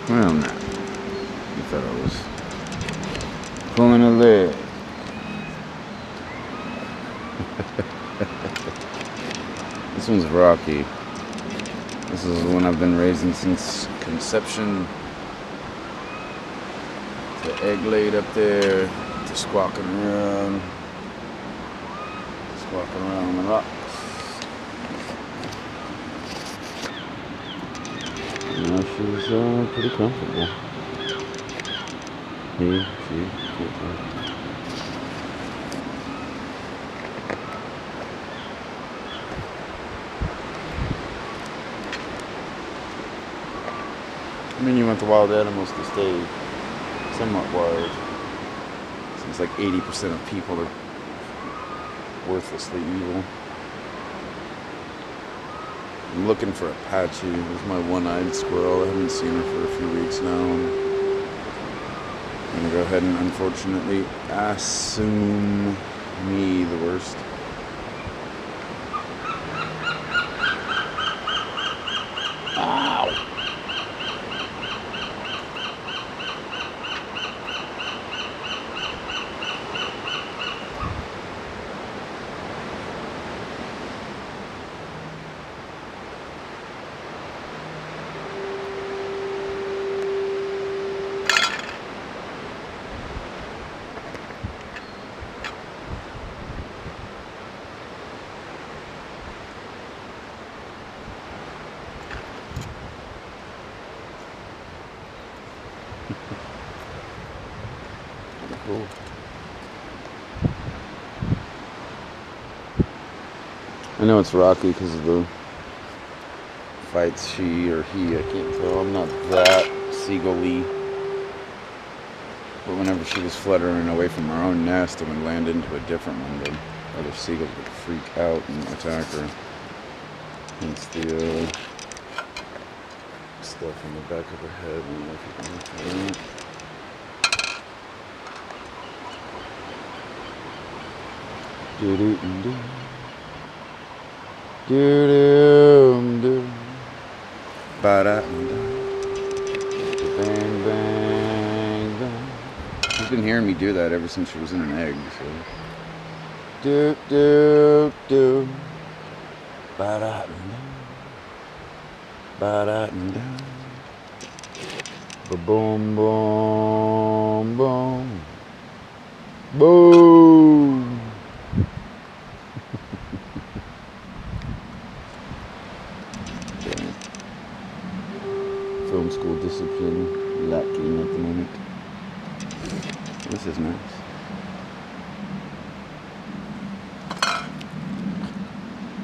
Well, no. I thought I was pulling a leg. This one's rocky. This is the one I've been raising since conception. The egg laid up there, to squawking around on the rocks. Now she's pretty comfortable. She can't tell. I mean, you want the wild animals to stay somewhat wild. Seems like 80% of people are worthlessly evil. I'm looking for Apache. There's my one-eyed squirrel. I haven't seen her for a few weeks now. I'm gonna go ahead and unfortunately assume me the worst. Ow! Cool. I know it's rocky because of the fights she or he, I can't tell. I'm not that seagull-y. But whenever she was fluttering away from her own nest and would land into a different one, the other seagulls would freak out and attack her. Hence the stuff on the back of her head. I don't know if you can look at that. Do-do-do-do. Do-do-do. Ba-da-da. Bang, bang, bang. She's been hearing me do that ever since she was in an egg, so. Do-do-do. Ba-da-da. Ba-da-da. Ba-boom, boom, boom. Boom. Film school discipline lacking at the moment. This is nice.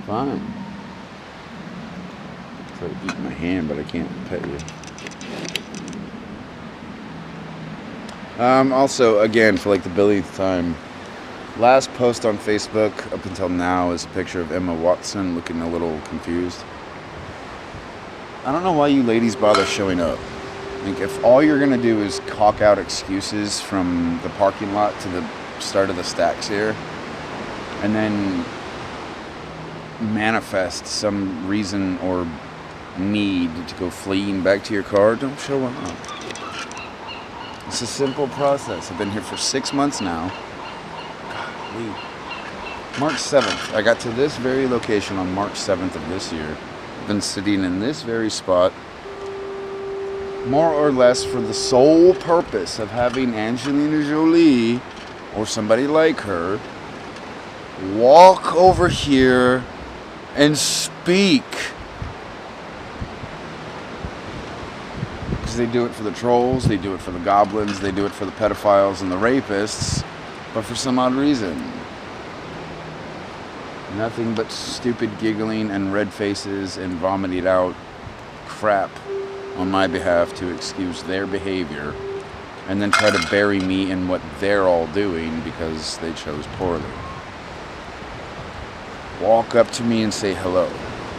Fine. Try to eat my hand, but I can't pet you. Also, again, for like the billionth time, last post on Facebook up until now is a picture of Emma Watson looking a little confused. I don't know why you ladies bother showing up. Like, if all you're gonna do is caulk out excuses from the parking lot to the start of the stacks here, and then manifest some reason or need to go fleeing back to your car, don't show up. It's a simple process. I've been here for 6 months now. Golly. March 7th. I got to this very location on March 7th of this year. I've been sitting in this very spot, more or less for the sole purpose of having Angelina Jolie, or somebody like her, walk over here and speak. Because they do it for the trolls, they do it for the goblins, they do it for the pedophiles and the rapists, but for some odd reason, nothing but stupid giggling and red faces and vomiting out crap on my behalf to excuse their behavior, and then try to bury me in what they're all doing because they chose poorly. Walk up to me and say hello.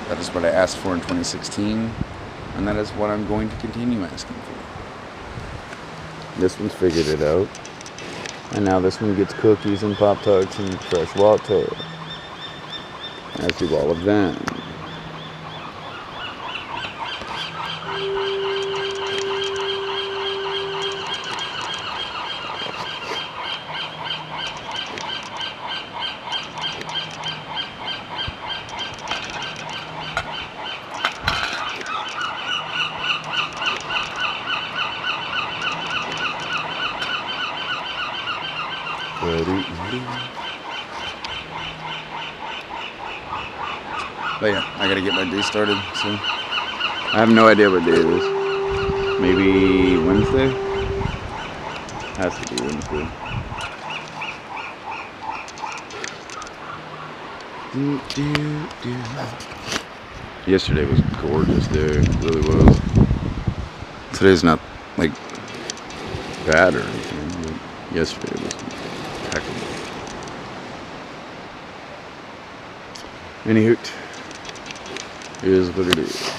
That is what I asked for in 2016, and that is what I'm going to continue asking for. This one's figured it out, and now this one gets cookies and Pop-Tarts and fresh water. As do all of them. But yeah, I gotta get my day started, so I have no idea what day it is. Maybe Wednesday? Has to be Wednesday. Yesterday was gorgeous there, it really was. Today's not like bad or anything, but yesterday was impeccable. Any hoot, is what it is.